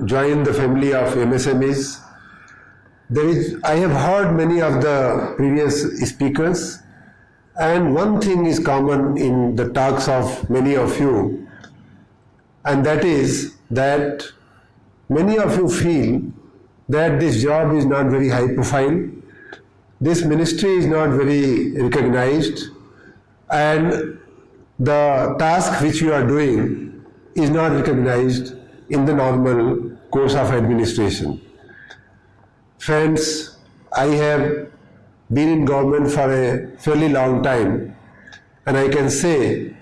joined the family of MSMEs. I have heard many of the previous speakers, and one thing is common in the talks of many of you, and that is that many of you feel that this job is not very high profile, this ministry is not very recognized, and the task which you are doing is not recognized in the normal course of administration. Friends, I have been in government for a fairly long time, and I can say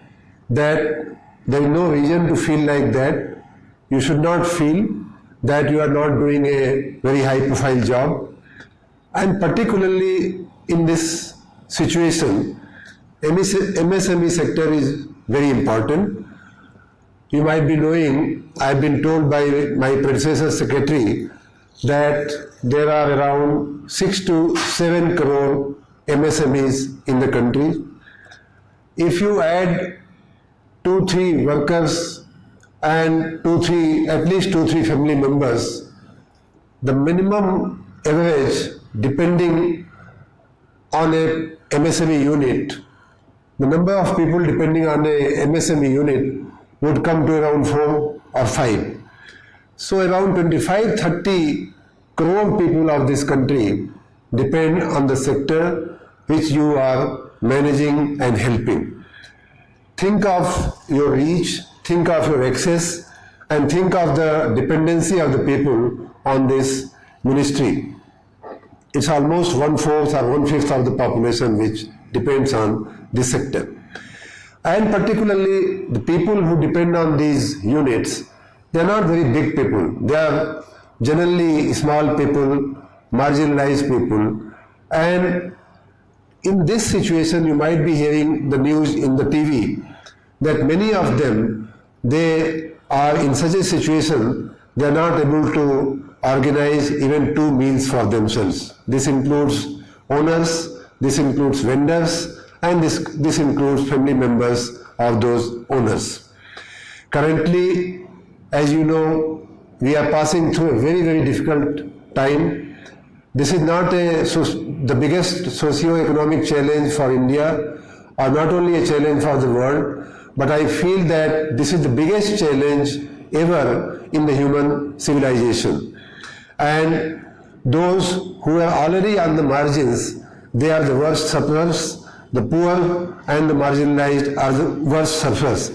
that there is no reason to feel like that. You should not feel that you are not doing a very high profile job, and particularly in this situation, MSME sector is very important. You might be knowing, I've been told by my predecessor secretary that there are around 6 to 7 crore MSMEs in the country. If you add 2-3 workers and at least 2-3 family members, the minimum average depending on a MSME unit, the number of people depending on a MSME unit would come to around 4 or 5. So around 25-30 crore people of this country depend on the sector which you are managing and helping. Think of your reach, think of your access, and think of the dependency of the people on this ministry. It's almost 1/4 or 1/5 of the population which depends on this sector. And particularly the people who depend on these units, they are not very big people. They are generally small people, marginalized people. And in this situation, you might be hearing the news in the TV that many of them, they are in such a situation, they are not able to organize even 2 meals for themselves. This includes owners, this includes vendors, and this includes family members of those owners. Currently, as you know, we are passing through a very, very difficult time. This is not the biggest socio-economic challenge for India, or not only a challenge for the world, but I feel that this is the biggest challenge ever in the human civilization. And those who are already on the margins, they are the worst sufferers. The poor and the marginalized are the worst sufferers.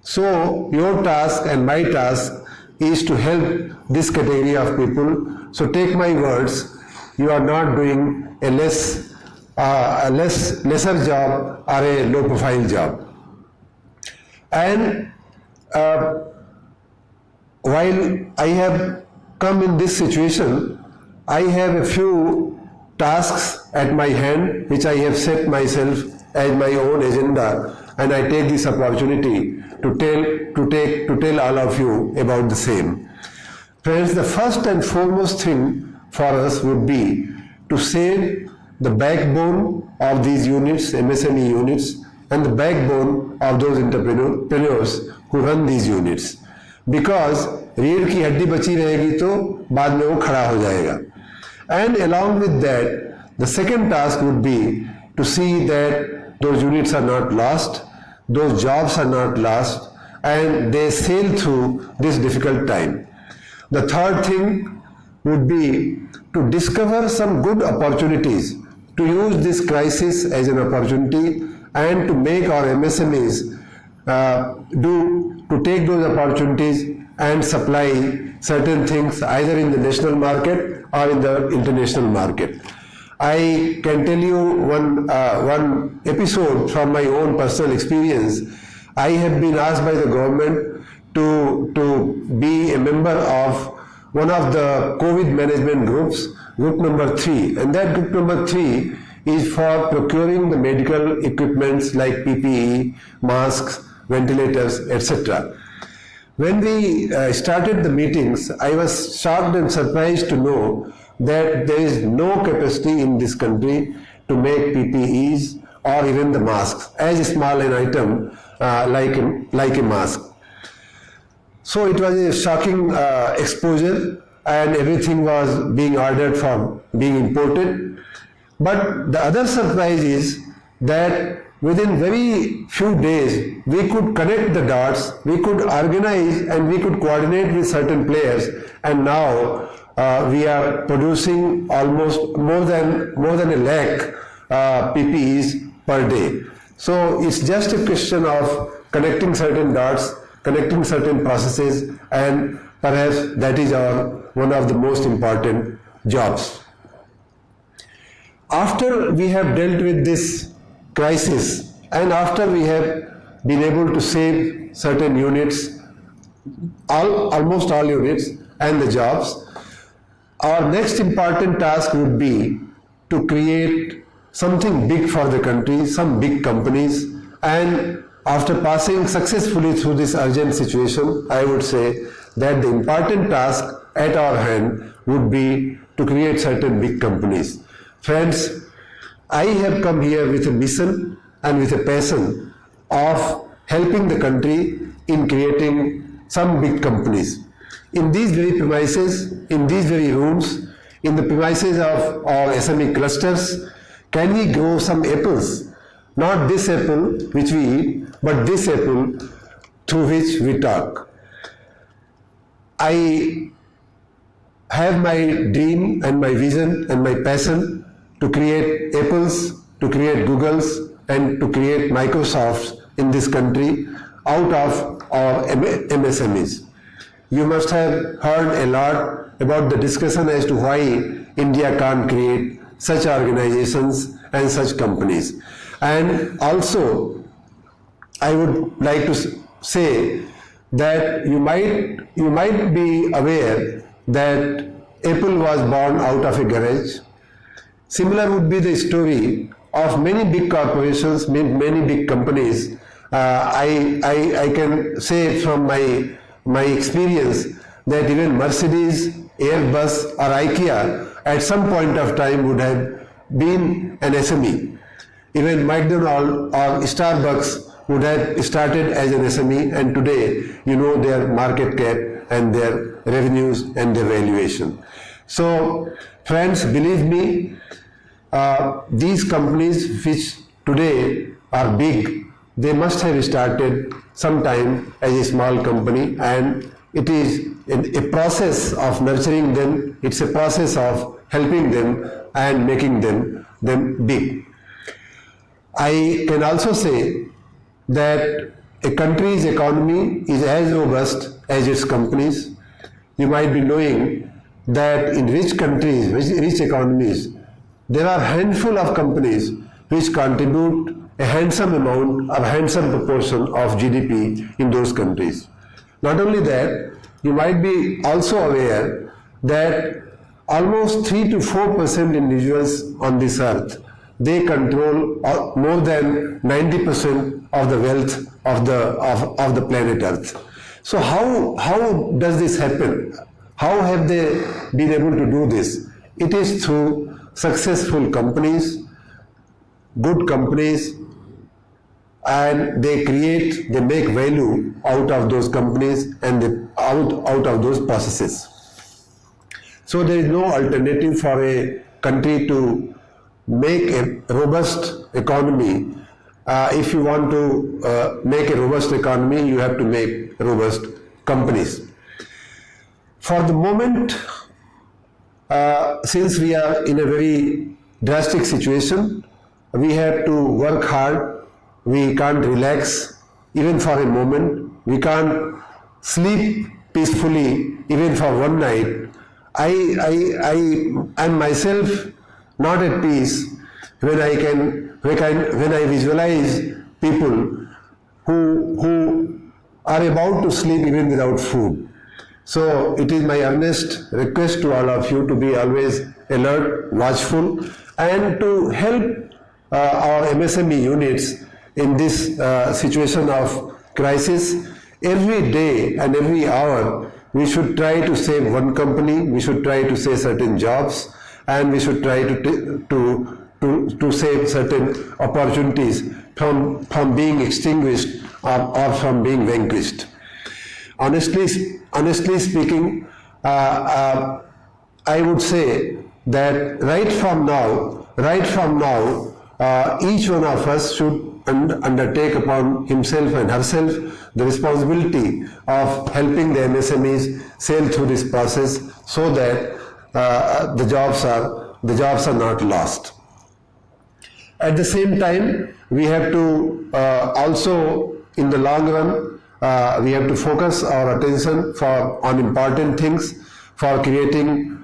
So your task and my task is to help this category of people. So take my words, you are not doing a lesser job or a low profile job. And while I have come in this situation, I have a few tasks at my hand which I have set myself as my own agenda, and I take this opportunity to tell all of you about the same. Friends, the first and foremost thing for us would be to save the backbone of these units, MSME units, and the backbone of those entrepreneurs who run these units. Because रीढ़ की हड्डी बची रहेगी तो बाद में वो खड़ा हो जाएगा. And along with that, the second task would be to see that those units are not lost, those jobs are not lost, and they sail through this difficult time. The third thing would be to discover some good opportunities, to use this crisis as an opportunity and to make our MSMEs to take those opportunities and supply certain things either in the national market or in the international market. I can tell you one episode from my own personal experience. I have been asked by the government to be a member of one of the COVID management groups, group number 3, and that group number 3 is for procuring the medical equipments like PPE, masks, ventilators, etc. When we started the meetings, I was shocked and surprised to know that there is no capacity in this country to make PPEs or even the masks, as small an item like a mask. So it was a shocking exposure, and everything was being ordered for being imported. But the other surprise is that within very few days, we could connect the dots, we could organize and we could coordinate with certain players, and now we are producing almost more than a lakh PPEs per day. So it's just a question of connecting certain dots, connecting certain processes, and perhaps that is one of the most important jobs. After we have dealt with this crisis and after we have been able to save certain units, almost all units and the jobs, our next important task would be to create something big for the country, some big companies, and after passing successfully through this urgent situation, I would say that the important task at our hand would be to create certain big companies. Friends, I have come here with a mission and with a passion of helping the country in creating some big companies. In these very premises, in these very rooms, in the premises of our SME clusters, can we grow some apples? Not this apple which we eat, but this apple through which we talk. I have my dream and my vision and my passion to create Apples, to create Googles, and to create Microsofts in this country out of our MSMEs. You must have heard a lot about the discussion as to why India can't create such organizations and such companies. And also, I would like to say that you might be aware that Apple was born out of a garage. Similar would be the story of many big corporations, many big companies. I can say from my experience that even Mercedes, Airbus or IKEA at some point of time would have been an SME. Even McDonald's or Starbucks would have started as an SME, and today you know their market cap and their revenues and their valuation. So friends, believe me, these companies which today are big, they must have started sometime as a small company, and it is a process of nurturing them, it's a process of helping them and making them big. I can also say that a country's economy is as robust as its companies. You might be knowing that in rich countries, rich economies, there are a handful of companies which contribute a handsome amount, a handsome proportion of GDP in those countries. Not only that, you might be also aware that almost 3 to 4% individuals on this earth, they control more than 90% of the wealth of the planet Earth. So how does this happen? How have they been able to do this? It is through successful companies, good companies, and they make value out of those companies and out of those processes. So there is no alternative for a country to make a robust economy. If you want to make a robust economy, you have to make robust companies. For the moment, since we are in a very drastic situation, we have to work hard. We can't relax even for a moment. We can't sleep peacefully even for one night. I am myself not at peace when I visualize people who are about to sleep even without food. So it is my earnest request to all of you to be always alert, watchful, and to help our MSME units in this situation of crisis. Every day and every hour, we should try to save one company, we should try to save certain jobs, and we should try to save certain opportunities from being extinguished or from being vanquished. honestly speaking, I would say that right from now, each one of us should undertake upon himself and herself the responsibility of helping the MSMEs sail through this process so that the jobs are not lost. At the same time, we have to also, in the long run, we have to focus our attention on important things, for creating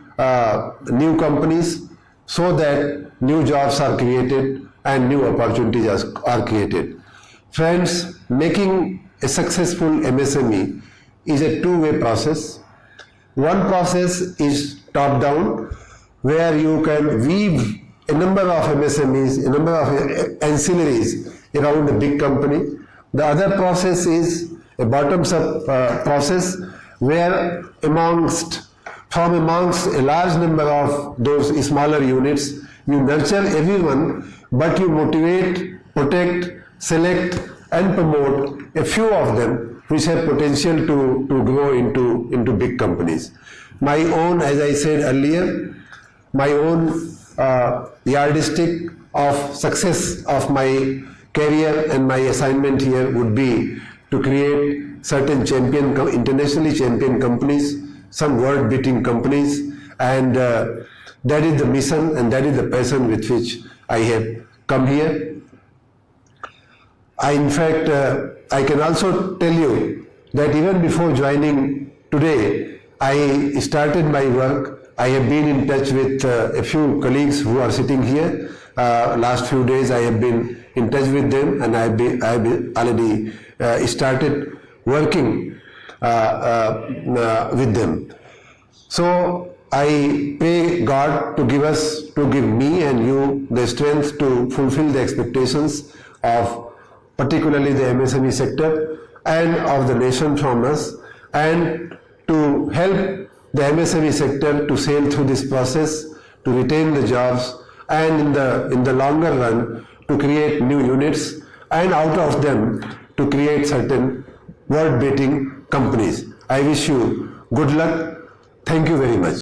new companies so that new jobs are created and new opportunities are created. Friends, making a successful MSME is a two-way process. One process is top-down, where you can weave a number of MSMEs, a number of ancillaries around a big company. The other process is a bottoms-up process, where from amongst a large number of those smaller units, you nurture everyone, but you motivate, protect, select, and promote a few of them which have potential to grow into big companies. My own, as I said earlier, my own yardstick of success of my career and my assignment here would be to create certain internationally champion companies, some world-beating companies, and that is the mission and that is the passion with which I have come here. In fact, I can also tell you that even before joining today, I started my work. I have been in touch with a few colleagues who are sitting here. Last few days I have been in touch with them, and I have already started working with them. So I pray God to give me and you the strength to fulfill the expectations of particularly the MSME sector and of the nation from us, and to help the MSME sector to sail through this process, to retain the jobs, and in the longer run to create new units, and out of them to create certain world-beating companies. I wish you good luck. Thank you very much.